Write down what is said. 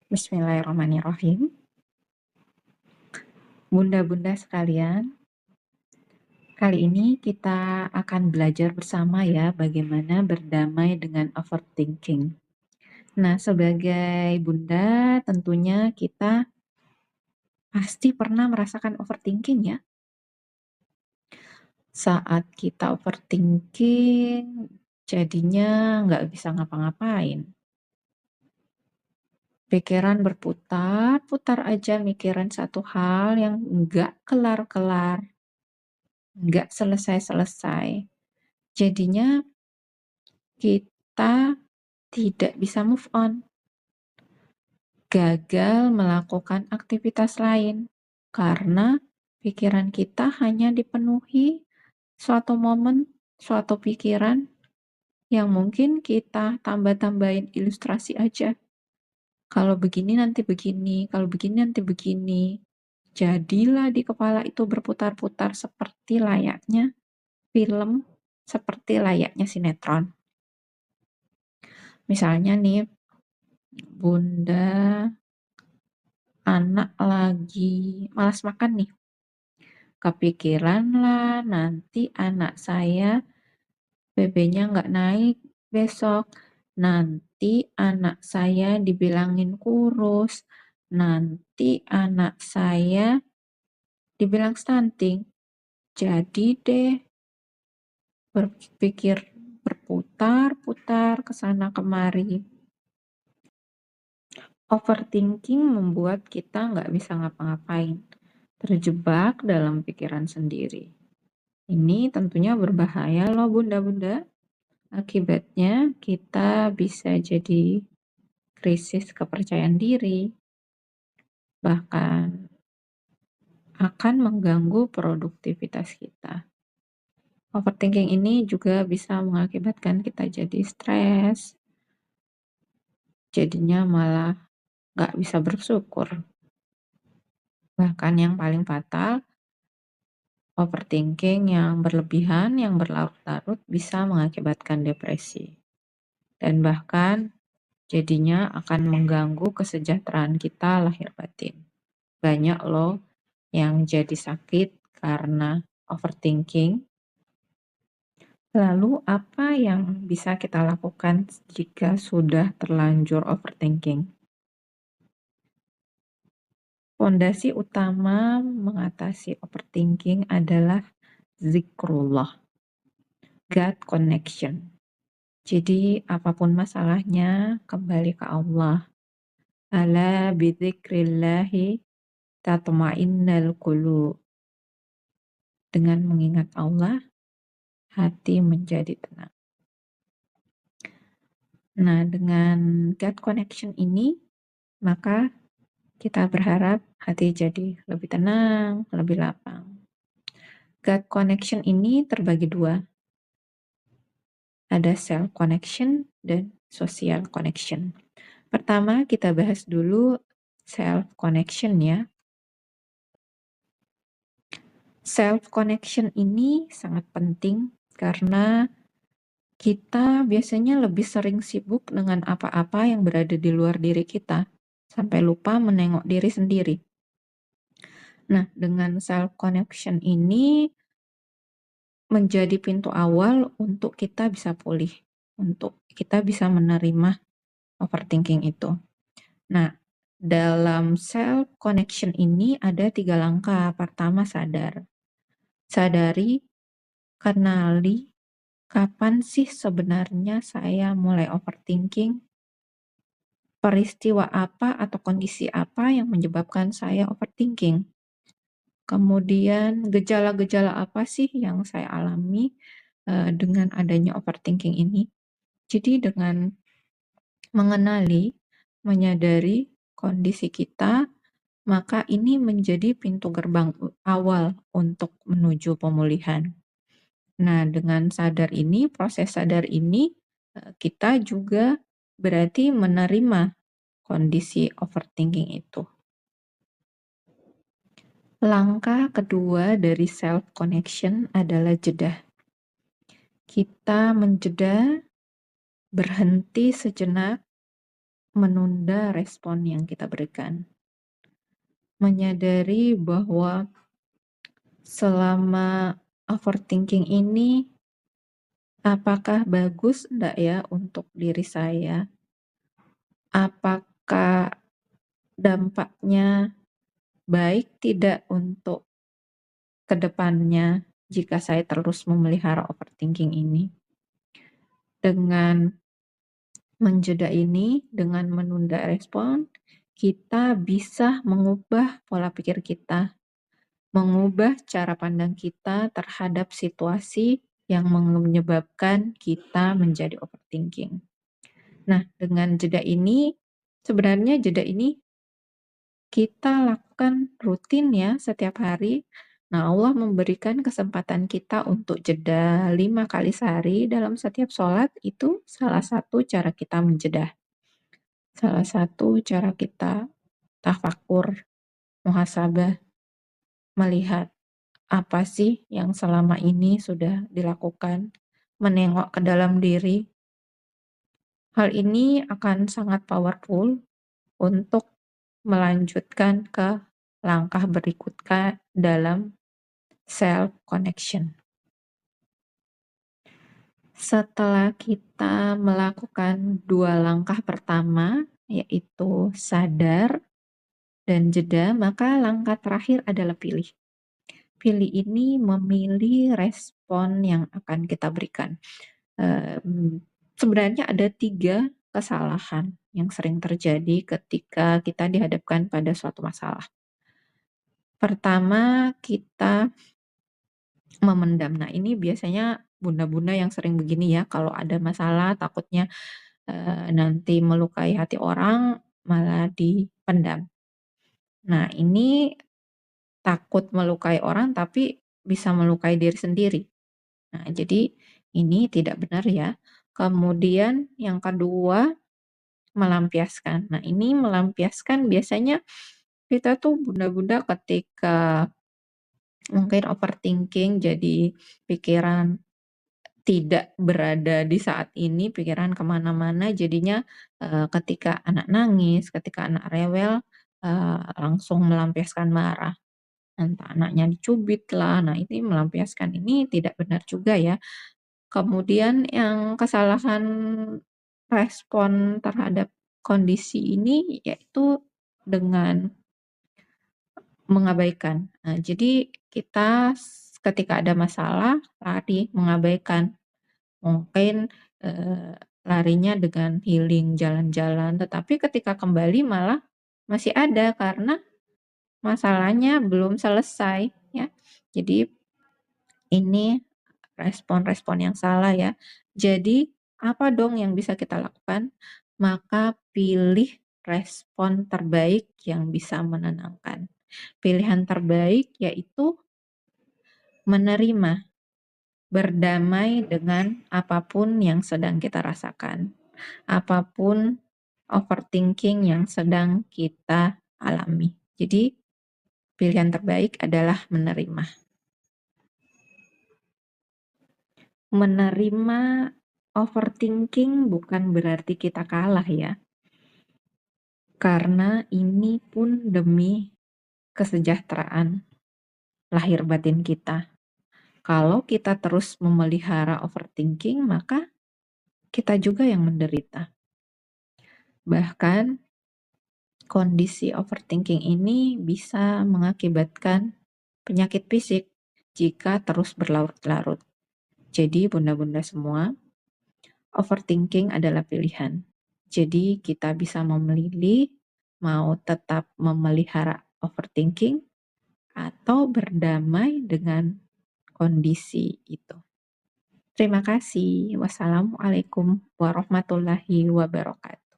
Bismillahirrahmanirrahim. Bunda-bunda sekalian, kali ini kita akan belajar bersama ya bagaimana berdamai dengan overthinking. Nah, sebagai bunda tentunya kita pasti pernah merasakan overthinking ya. Saat kita overthinking, jadinya nggak bisa ngapa-ngapain. Pikiran berputar-putar aja mikirin satu hal yang nggak kelar-kelar, nggak selesai-selesai. Jadinya kita tidak bisa move on, gagal melakukan aktivitas lain karena pikiran kita hanya dipenuhi suatu momen, suatu pikiran yang mungkin kita tambah-tambahin ilustrasi aja. Kalau begini nanti begini, kalau begini nanti begini. Jadilah di kepala itu berputar-putar seperti layaknya film, seperti layaknya sinetron. Misalnya nih, bunda anak lagi malas makan nih, kepikiran lah nanti anak saya BB-nya nggak naik besok, nanti anak saya dibilangin kurus, nanti anak saya dibilang stunting. Jadi deh berpikir berputar-putar ke sana kemari. Overthinking membuat kita nggak bisa ngapa-ngapain, terjebak dalam pikiran sendiri. Ini tentunya berbahaya loh bunda-bunda. Akibatnya kita bisa jadi krisis kepercayaan diri, bahkan akan mengganggu produktivitas kita. Overthinking ini juga bisa mengakibatkan kita jadi stres, jadinya malah nggak bisa bersyukur. Bahkan yang paling fatal, overthinking yang berlebihan, yang berlarut-larut bisa mengakibatkan depresi. Dan bahkan jadinya akan mengganggu kesejahteraan kita lahir batin. Banyak loh yang jadi sakit karena overthinking. Lalu apa yang bisa kita lakukan jika sudah terlanjur overthinking? Fondasi utama mengatasi overthinking adalah zikrullah, God connection. Jadi apapun masalahnya kembali ke Allah. Ala bidzikrillahi tatma'innal qulub. Dengan mengingat Allah, hati menjadi tenang. Nah, dengan God connection ini, maka kita berharap hati jadi lebih tenang, lebih lapang. God connection ini terbagi dua. Ada self connection dan social connection. Pertama, kita bahas dulu self connection ya. Self connection ini sangat penting karena kita biasanya lebih sering sibuk dengan apa-apa yang berada di luar diri kita, sampai lupa menengok diri sendiri. Nah, dengan self connection ini menjadi pintu awal untuk kita bisa pulih, untuk kita bisa menerima overthinking itu. Nah, dalam self connection ini ada 3 langkah. Pertama, sadar. Sadari, kenali, kapan sih sebenarnya saya mulai overthinking? Peristiwa apa atau kondisi apa yang menyebabkan saya overthinking? Kemudian gejala-gejala apa sih yang saya alami dengan adanya overthinking ini? Jadi dengan mengenali, menyadari kondisi kita, maka ini menjadi pintu gerbang awal untuk menuju pemulihan. Nah, dengan sadar ini, proses sadar ini, kita juga berarti menerima kondisi overthinking itu. Langkah kedua dari self connection adalah jeda. Kita menjeda, berhenti sejenak, menunda respon yang kita berikan. Menyadari bahwa selama overthinking ini, apakah bagus enggak ya untuk diri saya? Apakah dampaknya baik tidak untuk kedepannya jika saya terus memelihara overthinking ini? Dengan menjeda ini, dengan menunda respon, kita bisa mengubah pola pikir kita, mengubah cara pandang kita terhadap situasi yang menyebabkan kita menjadi overthinking. Nah, dengan jeda ini, sebenarnya jeda ini kita lakukan rutin ya setiap hari. Nah, Allah memberikan kesempatan kita untuk jeda 5 kali sehari dalam setiap sholat, itu salah satu cara kita menjeda. Salah satu cara kita tafakur, muhasabah, melihat apa sih yang selama ini sudah dilakukan, menengok ke dalam diri. Hal ini akan sangat powerful untuk melanjutkan ke langkah berikutnya dalam self connection. Setelah kita melakukan 2 langkah pertama, yaitu sadar dan jeda, maka langkah terakhir adalah pilih. Pilih ini memilih respon yang akan kita berikan. Sebenarnya ada 3 kesalahan yang sering terjadi ketika kita dihadapkan pada suatu masalah. Pertama, kita memendam. Nah, ini biasanya bunda-bunda yang sering begini ya, kalau ada masalah takutnya, nanti melukai hati orang, malah dipendam. Nah, ini takut melukai orang tapi bisa melukai diri sendiri. Nah, jadi ini tidak benar ya. Kemudian yang kedua, melampiaskan. Nah, ini melampiaskan biasanya kita tuh bunda-bunda ketika mungkin overthinking, jadi pikiran tidak berada di saat ini, pikiran kemana mana jadinya, ketika anak nangis, ketika anak rewel, langsung melampiaskan marah. Entah anaknya dicubit lah, nah ini melampiaskan, ini tidak benar juga ya. Kemudian yang kesalahan respon terhadap kondisi ini yaitu dengan mengabaikan. Nah, jadi kita ketika ada masalah lari, mengabaikan. Mungkin, larinya dengan healing, jalan-jalan, tetapi ketika kembali malah masih ada karena masalahnya belum selesai ya. Jadi ini respon-respon yang salah ya. Jadi apa dong yang bisa kita lakukan? Maka pilih respon terbaik yang bisa menenangkan. Pilihan terbaik yaitu menerima, berdamai dengan apapun yang sedang kita rasakan, apapun overthinking yang sedang kita alami. Jadi pilihan terbaik adalah menerima. Menerima overthinking bukan berarti kita kalah ya, karena ini pun demi kesejahteraan lahir batin kita. Kalau kita terus memelihara overthinking, maka kita juga yang menderita. Bahkan kondisi overthinking ini bisa mengakibatkan penyakit fisik jika terus berlarut-larut. Jadi bunda-bunda semua, overthinking adalah pilihan. Jadi kita bisa memilih mau tetap memelihara overthinking atau berdamai dengan kondisi itu. Terima kasih. Wassalamualaikum warahmatullahi wabarakatuh.